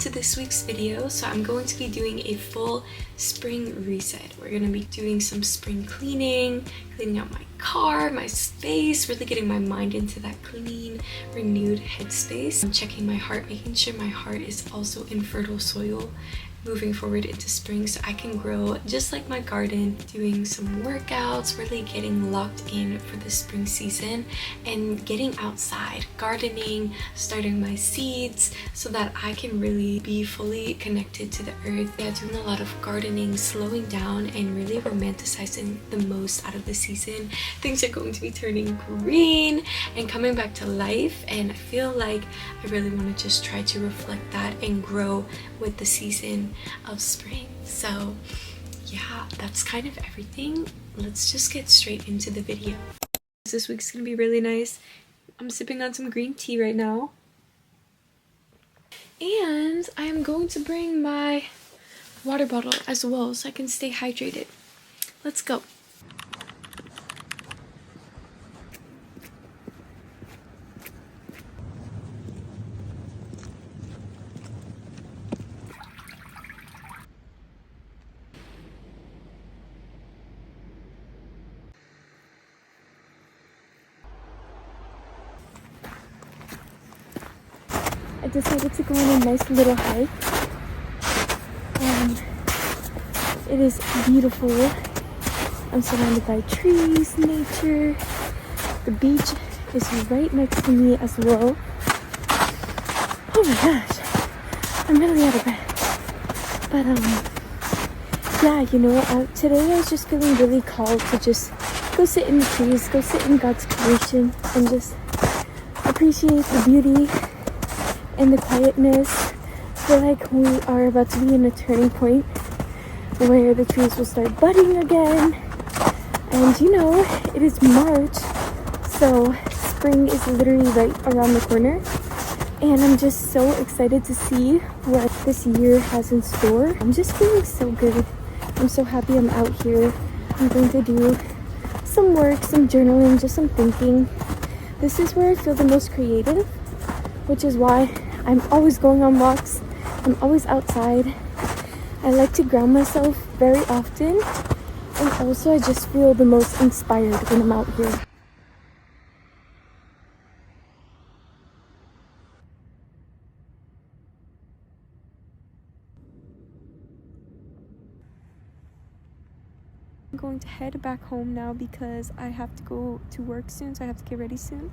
to this week's video. So I'm going to be doing a full spring reset. We're going to be doing some spring cleaning out my car, my space, really getting my mind into that clean, renewed headspace. I'm checking my heart, making sure my heart is also in fertile soil moving forward into spring so I can grow just like my garden, doing some workouts, really getting locked in for the spring season and getting outside, gardening, starting my seeds so that I can really be fully connected to the earth. Yeah, doing a lot of gardening, slowing down and really romanticizing the most out of the season. Things are going to be turning green and coming back to life, and I feel like I really want to just try to reflect that and grow with the season of spring. So yeah, that's kind of everything. Let's just get straight into the video. This week's gonna be really nice. I'm sipping on some green tea right now, and I am going to bring my water bottle as well so I can stay hydrated. Let's go. I decided to go on a nice little hike. It is beautiful. I'm surrounded by trees, nature. The beach is right next to me as well. Oh my gosh, I'm really out of breath. But yeah, you know, today I was just feeling really called to just go sit in the trees, go sit in God's creation and just appreciate the beauty and the quietness. I feel like we are about to be in a turning point where the trees will start budding again. And you know, it is March, so spring is literally right around the corner. And I'm just so excited to see what this year has in store. I'm just feeling so good. I'm so happy I'm out here. I'm going to do some work, some journaling, just some thinking. This is where I feel the most creative, which is why I'm always going on walks. I'm always outside. I like to ground myself very often. And also I just feel the most inspired when I'm out here. I'm going to head back home now because I have to go to work soon, so I have to get ready soon.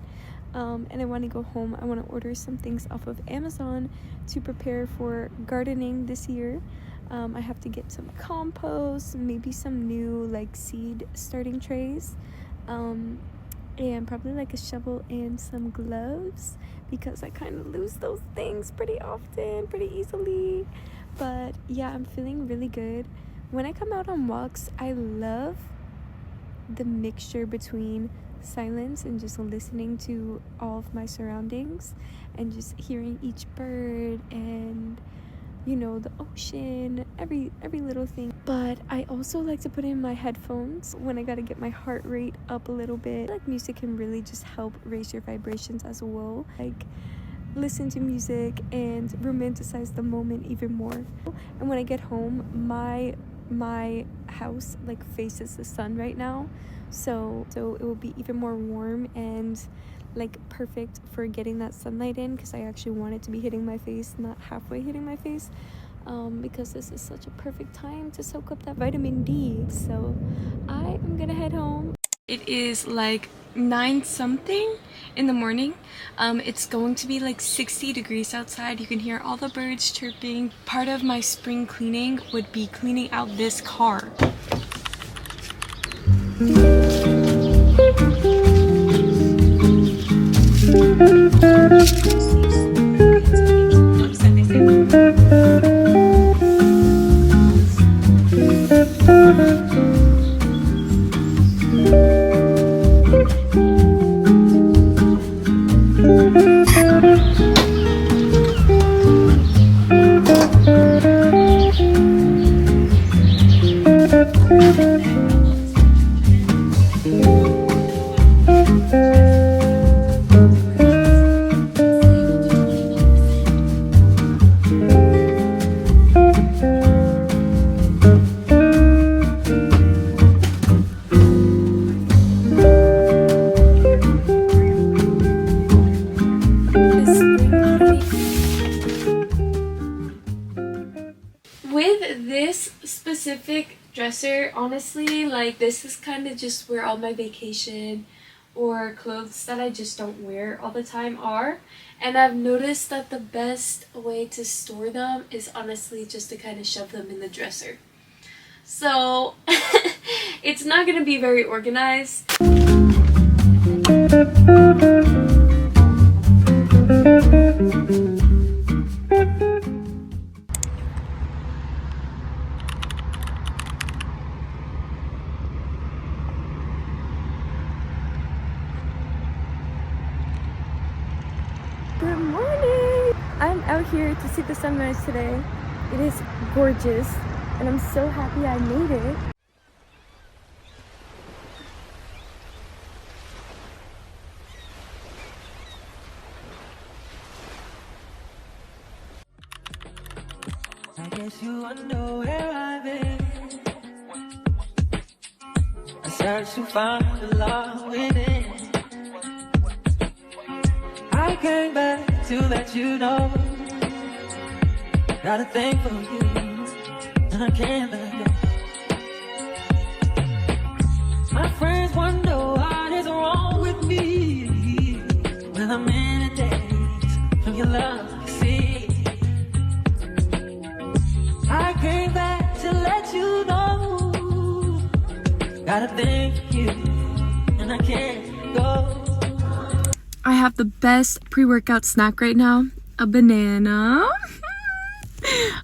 And I want to go home. I want to order some things off of Amazon to prepare for gardening this year. I have to get some compost, maybe some new like seed starting trays, and probably like a shovel and some gloves because I kind of lose those things pretty often, pretty easily. But yeah, I'm feeling really good. When I come out on walks, I love the mixture between silence and just listening to all of my surroundings and just hearing each bird and, you know, the ocean, every little thing. But I also like to put in my headphones when I gotta get my heart rate up a little bit. Like, music can really just help raise your vibrations as well. Like, listen to music and romanticize the moment even more. And when I get home, my house like faces the sun right now, so it will be even more warm and like perfect for getting that sunlight in, because I actually want it to be hitting my face, not halfway hitting my face, because this is such a perfect time to soak up that vitamin D. So I am gonna head home. It is like 9 something in the morning. It's going to be like 60 degrees outside. You can hear all the birds chirping. Part of my spring cleaning would be cleaning out this car. specific dresser, honestly. Like, this is kind of just where all my vacation or clothes that I just don't wear all the time are. And I've noticed that the best way to store them is honestly just to kind of shove them in the dresser. So it's not gonna be very organized. Good morning! I'm out here to see the sunrise today. It is gorgeous and I'm so happy I made it. I guess you wonder where I've been. I search to find the love within. I came back to let you know. Got a thing for you, and I can't let go. My friends wonder what is wrong with me. Well, I'm in a daze from your love, you see. I came back to let you know. Got a thing for you, and I can't go. I have the best pre-workout snack right now, a banana.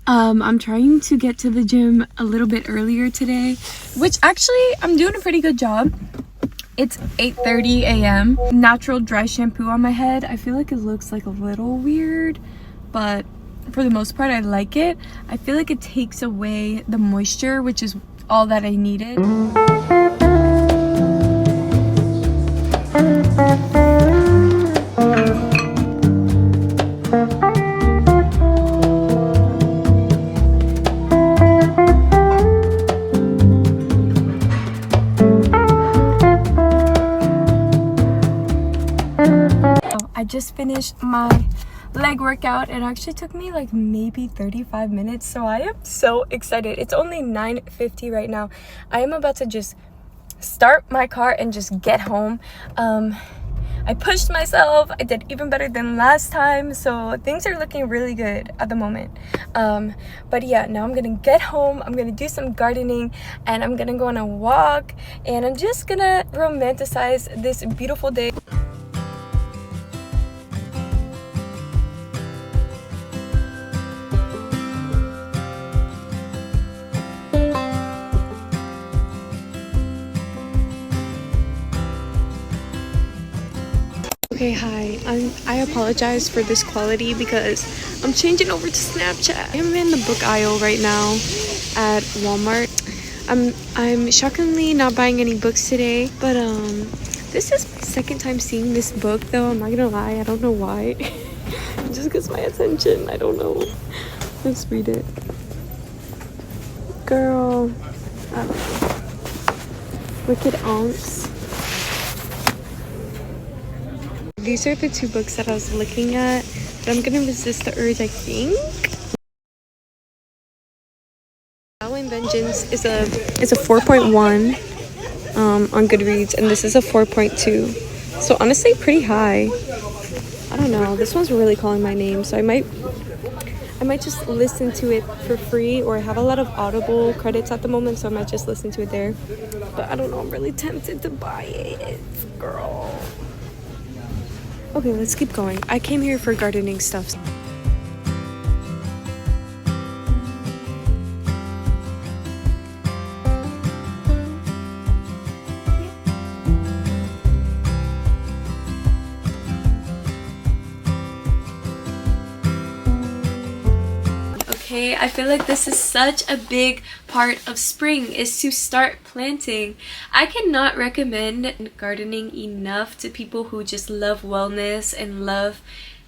I'm trying to get to the gym a little bit earlier today, which actually I'm doing a pretty good job. It's 8:30 a.m. Natural dry shampoo on my head. I feel like it looks like a little weird, but for the most part I like it. I feel like it takes away the moisture, which is all that I needed. I just finished my leg workout. It actually took me like maybe 35 minutes, so I am so excited. It's only 9:50 right now. I am about to just start my car and just get home. I pushed myself. I did even better than last time, so things are looking really good at the moment. But yeah, now I'm gonna get home. I'm gonna do some gardening and I'm gonna go on a walk, and I'm just gonna romanticize this beautiful day. Okay, hi. I apologize for this quality because I'm changing over to Snapchat. I'm in the book aisle right now at Walmart. I'm shockingly not buying any books today, but this is my second time seeing this book though. I'm not gonna lie, I don't know why. It just gets my attention. I don't know. Let's read it. Girl. I don't know. Wicked Aunts. These are the two books that I was looking at, but I'm gonna resist the urge, I think. Halloween Vengeance is a 4.1 on Goodreads, and this is a 4.2. So honestly, pretty high. I don't know. This one's really calling my name, so I might just listen to it for free, or I have a lot of Audible credits at the moment, so I might just listen to it there. But I don't know. I'm really tempted to buy it, girl. Okay, let's keep going. I came here for gardening stuff. Okay, I feel like this is such a big part of spring, is to start planting. I cannot recommend gardening enough to people who just love wellness and love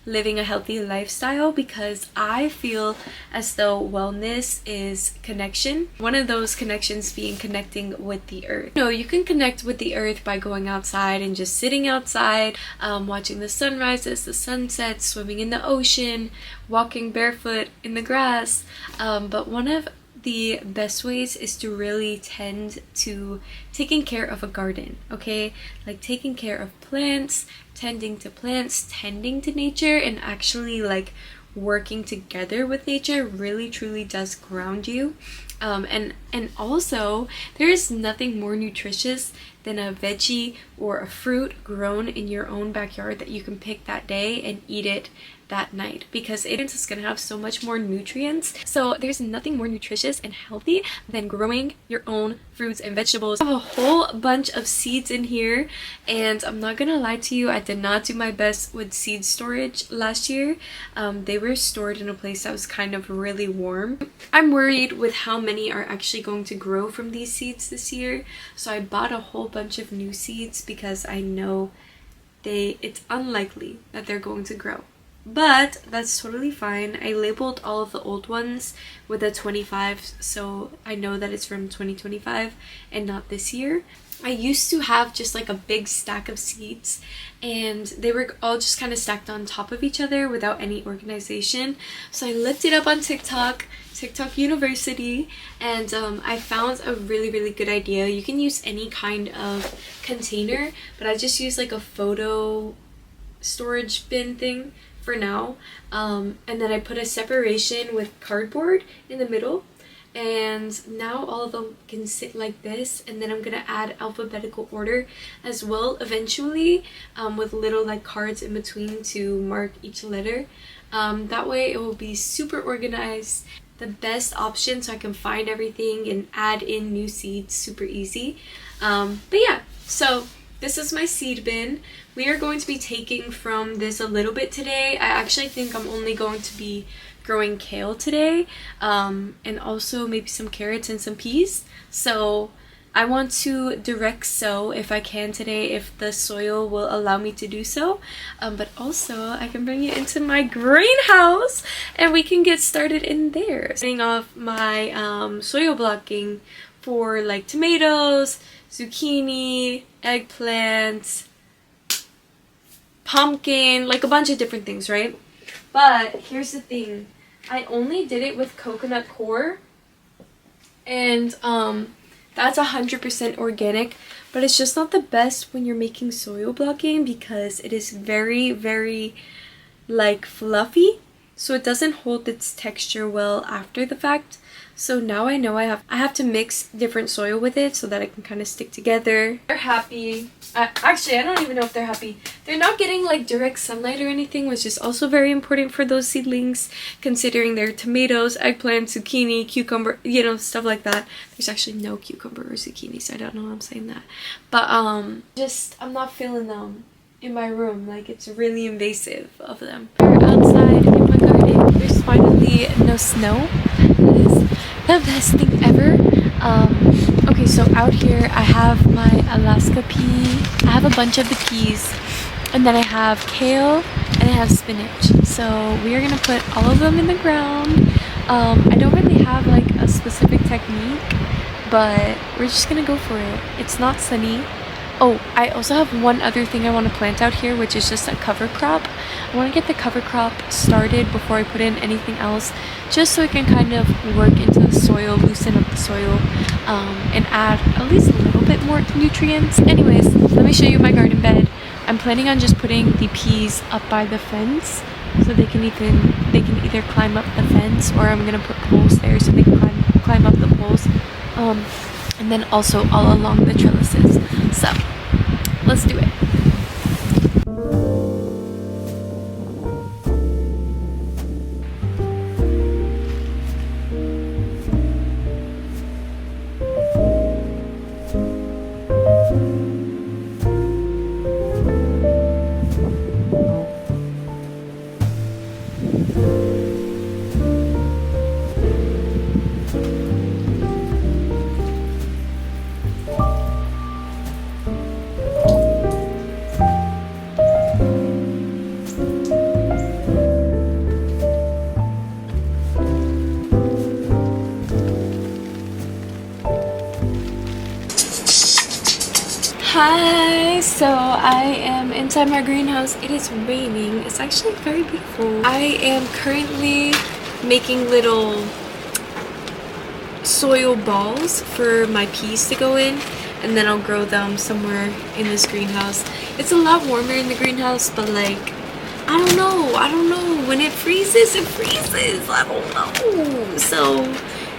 living a healthy lifestyle, because I feel as though wellness is connection. One of those connections being connecting with the earth. You know, you can connect with the earth by going outside and just sitting outside, watching the sunrises, the sunsets, swimming in the ocean, walking barefoot in the grass. But one of the best ways is to really tend to taking care of a garden, okay? Like taking care of plants, tending to nature, and actually like working together with nature really truly does ground you. And also there is nothing more nutritious than a veggie or a fruit grown in your own backyard that you can pick that day and eat it that night, because it is going to have so much more nutrients. So there's nothing more nutritious and healthy than growing your own fruits and vegetables. I have a whole bunch of seeds in here, and I'm not gonna lie to you, I did not do my best with seed storage last year. They were stored in a place that was kind of really warm. I'm worried with how many are actually going to grow from these seeds this year, so I bought a whole bunch of new seeds because I know it's unlikely that they're going to grow. But that's totally fine. I labeled all of the old ones with a 25, so I know that it's from 2025 and not this year. I used to have just like a big stack of seeds, and they were all just kind of stacked on top of each other without any organization. So I looked it up on TikTok University, and I found a really good idea. You can use any kind of container, but I just use like a photo storage bin thing for now, and then I put a separation with cardboard in the middle, and now all of them can sit like this. And then I'm gonna add alphabetical order as well eventually, with little like cards in between to mark each letter. That way it will be super organized, the best option, so I can find everything and add in new seeds super easy. But yeah, so this is my seed bin. We are going to be taking from this a little bit today. I actually think I'm only going to be growing kale today, and also maybe some carrots and some peas. So I want to direct sow if I can today, if the soil will allow me to do so. But also I can bring you into my greenhouse and we can get started in there. Setting off my soil blocking for like tomatoes, zucchini, eggplant, pumpkin, like a bunch of different things, right? But here's the thing, I only did it with coconut coir, and that's 100% organic, but it's just not the best when you're making soil blocking because it is very like fluffy, so it doesn't hold its texture well after the fact. So now I know I have to mix different soil with it so that it can kind of stick together. They're happy. Actually, I don't even know if they're happy. They're not getting like direct sunlight or anything, which is also very important for those seedlings, considering they're tomatoes, eggplant, zucchini, cucumber, you know, stuff like that. There's actually no cucumber or zucchini, so I don't know why I'm saying that. But I'm not feeling them in my room. Like, it's really invasive of them. We're outside in my garden. There's finally no snow. That is the best thing ever. Okay, so out here I have my Alaska pea. I have a bunch of the peas, and then I have kale and I have spinach. So we are gonna put all of them in the ground. I don't really have like a specific technique, but we're just gonna go for it. It's not sunny. Oh, I also have one other thing I want to plant out here, which is just a cover crop. I want to get the cover crop started before I put in anything else, just so it can kind of work into the soil, loosen up the soil, and add at least a little bit more nutrients. Anyways, let me show you my garden bed. I'm planning on just putting the peas up by the fence, so they can either climb up the fence, or I'm gonna put poles there so they can climb up the poles. And then also all along the trellises. So let's do it. Hi, so I am inside my greenhouse. It is raining. It's actually very beautiful. I am currently making little soil balls for my peas to go in, and then I'll grow them somewhere in this greenhouse. It's a lot warmer in the greenhouse, but like, I don't know. When it freezes, it freezes. I don't know. So,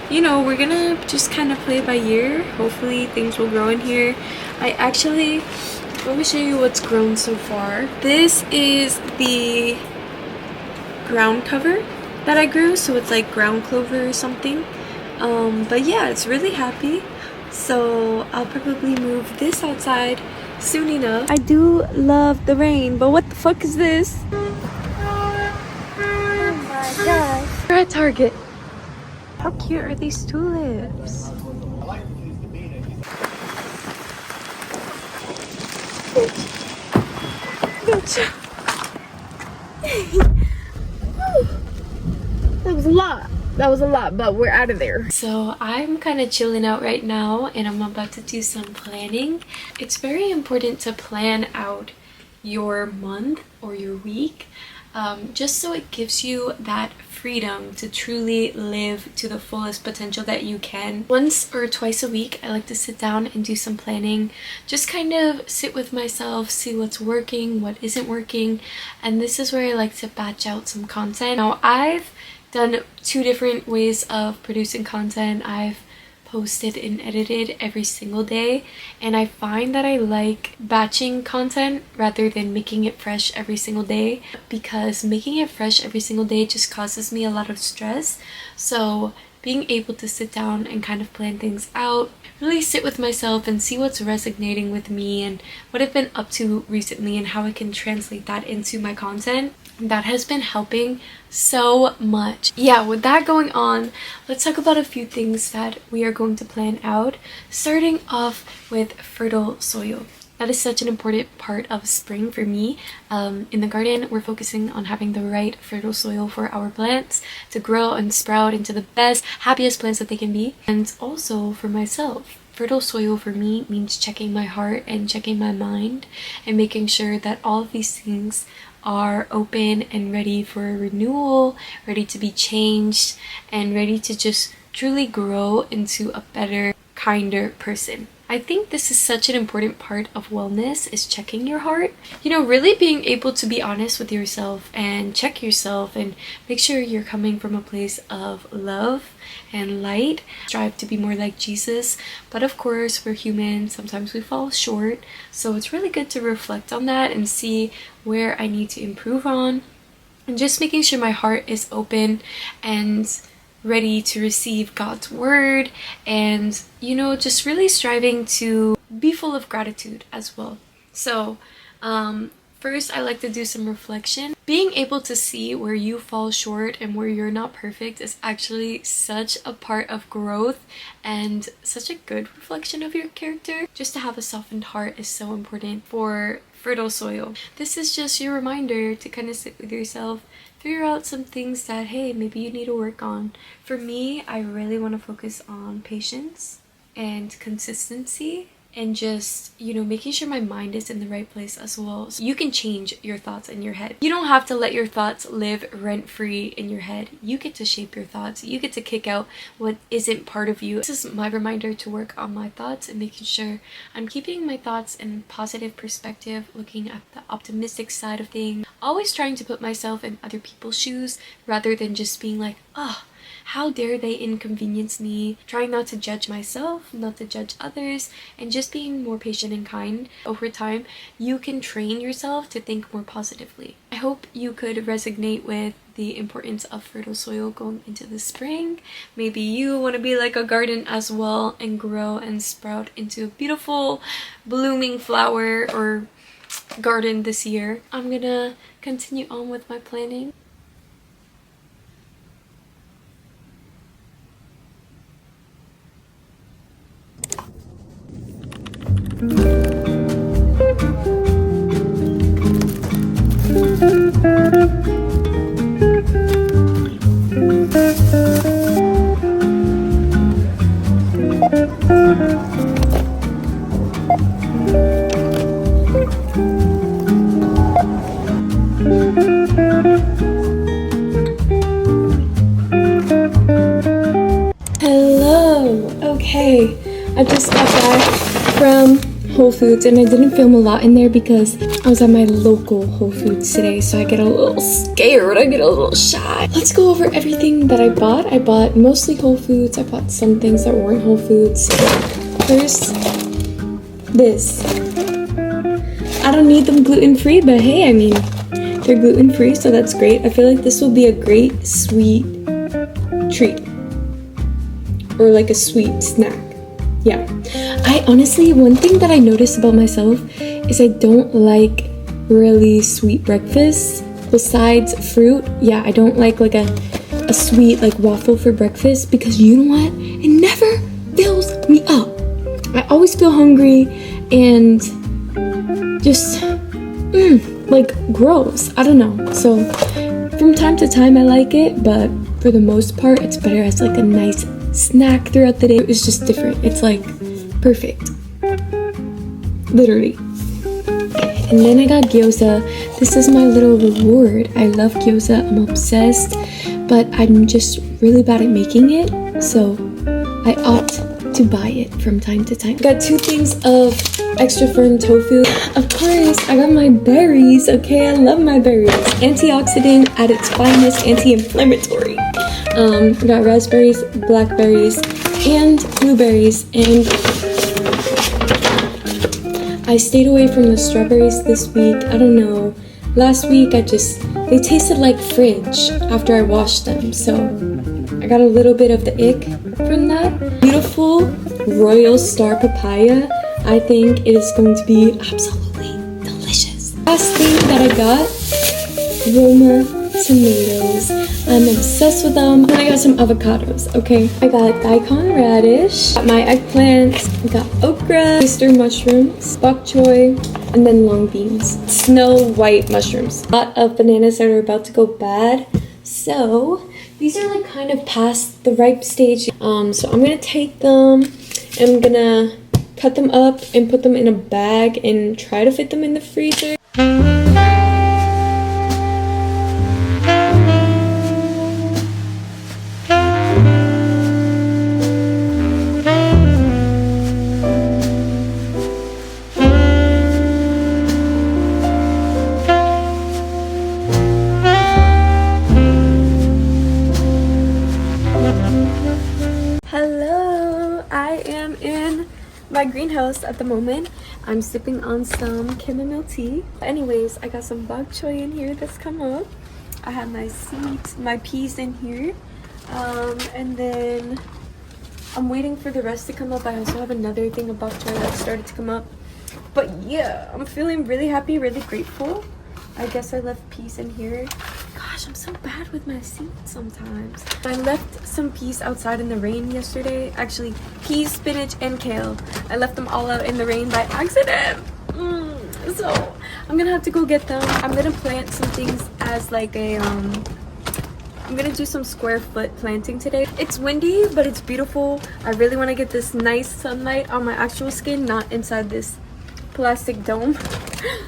you know, we're gonna just kind of play it by ear. Hopefully things will grow in here. Let me show you what's grown so far. This is the ground cover that I grew, so it's like ground clover or something. But yeah, it's really happy. So I'll probably move this outside soon enough. I do love the rain, but what the fuck is this? Oh my gosh. We're at Target. How cute are these tulips? Bitch. That was a lot, but we're out of there. So I'm kind of chilling out right now, and I'm about to do some planning. It's very important to plan out your month or your week, just so it gives you that freedom to truly live to the fullest potential that you can. Once or twice a week, I like to sit down and do some planning. Just kind of sit with myself, see what's working, what isn't working, and this is where I like to batch out some content. Now, I've done 2 different ways of producing content. I've posted and edited every single day, and I find that I like batching content rather than making it fresh every single day, because making it fresh every single day just causes me a lot of stress. So being able to sit down and kind of plan things out, really sit with myself and see what's resonating with me and what I've been up to recently and how I can translate that into my content, that has been helping so much. Yeah, with that going on, let's talk about a few things that we are going to plan out, starting off with fertile soil. That is such an important part of spring for me. In the garden, we're focusing on having the right fertile soil for our plants to grow and sprout into the best, happiest plants that they can be. And also for myself, fertile soil for me means checking my heart and checking my mind and making sure that all of these things are open and ready for a renewal, ready to be changed, and ready to just truly grow into a better, kinder person. I think this is such an important part of wellness, is checking your heart. You know, really being able to be honest with yourself and check yourself and make sure you're coming from a place of love and light. Strive to be more like Jesus, but of course we're human, sometimes we fall short, so it's really good to reflect on that and see where I need to improve on, and just making sure my heart is open and ready to receive God's word, and you know, just really striving to be full of gratitude as well. So first, I like to do some reflection. Being able to see where you fall short and where you're not perfect is actually such a part of growth and such a good reflection of your character. Just to have a softened heart is so important for fertile soil. This is just your reminder to kind of sit with yourself, figure out some things that, hey, maybe you need to work on. For me, I really want to focus on patience and consistency, and just, you know, making sure my mind is in the right place as well. So you can change your thoughts in your head. You don't have to let your thoughts live rent-free in your head. You get to shape your thoughts. You get to kick out what isn't part of you. This is my reminder to work on my thoughts and making sure I'm keeping my thoughts in positive perspective, looking at the optimistic side of things, always trying to put myself in other people's shoes rather than just being like, oh, how dare they inconvenience me, trying not to judge myself, not to judge others, and just being more patient and kind. Over time, you can train yourself to think more positively. I hope you could resonate with the importance of fertile soil going into the spring. Maybe you want to be like a garden as well and grow and sprout into a beautiful blooming flower or garden this year. I'm gonna continue on with my planning. Hello, I just got back from Whole Foods and I didn't film a lot in there because I was at my local Whole Foods today, so I get a little scared, I get a little shy. Let's go over everything that I bought. I bought mostly Whole Foods. I bought some things that weren't Whole Foods. First, this. I don't need them gluten-free, but hey, I mean, they're gluten-free, so that's great. I feel like this will be a great sweet treat. Or like a sweet snack. Yeah. I honestly, one thing that I noticed about myself is I don't like really sweet breakfast. Besides fruit, yeah, I don't like a sweet like waffle for breakfast because you know what? It never fills me up. I always feel hungry and just like gross. I don't know. So from time to time I like it, but for the most part it's better as like a nice snack throughout the day. It's just different. It's like perfect. Literally. And then I got gyoza. This is my little reward. I love gyoza. I'm obsessed, but I'm just really bad at making it, so I opt to buy it from time to time. Got 2 things of extra firm tofu. Of course, I got my berries. Okay, I love my berries. Antioxidant at its finest, anti-inflammatory. Got raspberries, blackberries, and blueberries, and I stayed away from the strawberries this week. I don't know. Last week they tasted like fridge after I washed them, so I got a little bit of the ick from that. Beautiful Royal Star papaya. I think it is going to be absolutely delicious. Last thing that I got, Roma tomatoes. I'm obsessed with them. And I got some avocados, okay? I got daikon radish, got my eggplant, got okra, oyster mushrooms, bok choy, and then long beans. Snow white mushrooms. A lot of bananas that are about to go bad. So these are like kind of past the ripe stage. So I'm gonna take them and I'm gonna cut them up and put them in a bag and try to fit them in the freezer. Hello, I am in my greenhouse at the moment. I'm sipping on some chamomile tea. Anyways, I got some bok choy in here that's come up. I have my seeds, my peas in here. And then I'm waiting for the rest to come up. I also have another thing of bok choy that started to come up. But yeah, I'm feeling really happy, really grateful. I guess I left peas in here. Gosh, I'm so bad with my seeds sometimes. I left some peas outside in the rain yesterday. Actually, peas, spinach, and kale. I left them all out in the rain by accident. So I'm gonna have to go get them. I'm gonna plant some things as like a I'm gonna do some square foot planting today. It's windy, but it's beautiful. I really want to get this nice sunlight on my actual skin, not inside this plastic dome.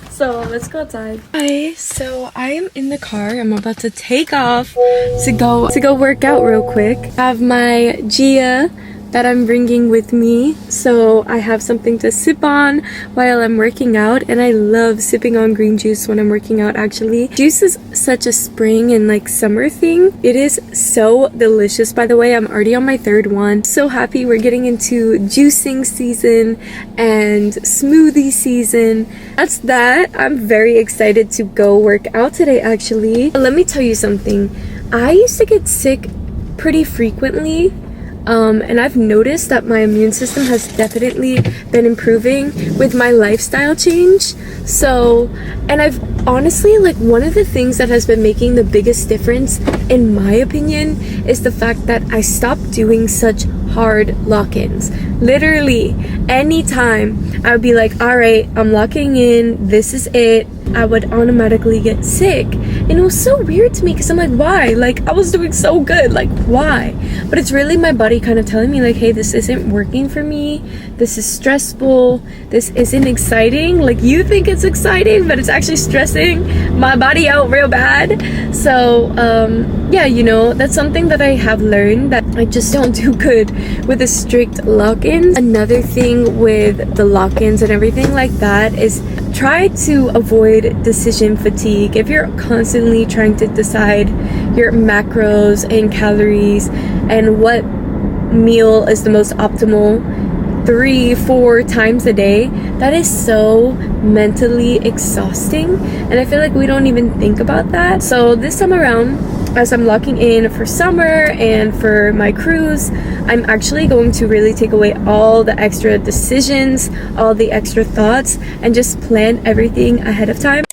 So let's go outside. Hi, so I am in the car. I'm about to take off to go work out real quick. I have my Gia that I'm bringing with me, so I have something to sip on while I'm working out, and I love sipping on green juice when I'm working out. Actually, juice is such a spring and like summer thing. It is so delicious. By the way, I'm already on my 3rd one. So happy we're getting into juicing season and smoothie season. That's that. I'm very excited to go work out today. Actually, let me tell you something. I used to get sick pretty frequently. And I've noticed that my immune system has definitely been improving with my lifestyle change. So, and I've honestly, like, one of the things that has been making the biggest difference, in my opinion, is the fact that I stopped doing such hard lock-ins. Literally, anytime I would be like, all right, I'm locking in, this is it, I would automatically get sick. And it was so weird to me because I'm like, why? Like, I was doing so good, like, why? But it's really my body kind of telling me like, hey, this isn't working for me, this is stressful, this isn't exciting. Like, you think it's exciting, but it's actually stressing my body out real bad. So yeah, you know, that's something that I have learned, that I just don't do good with the strict lock-ins. Another thing with the lock-ins and everything like that is try to avoid decision fatigue. If you're constantly trying to decide your macros and calories and what meal is the most optimal 3-4 times a day, that is so mentally exhausting, and I feel like we don't even think about that. So this time around, as I'm locking in for summer and for my cruise, I'm actually going to really take away all the extra decisions, all the extra thoughts, and just plan everything ahead of time.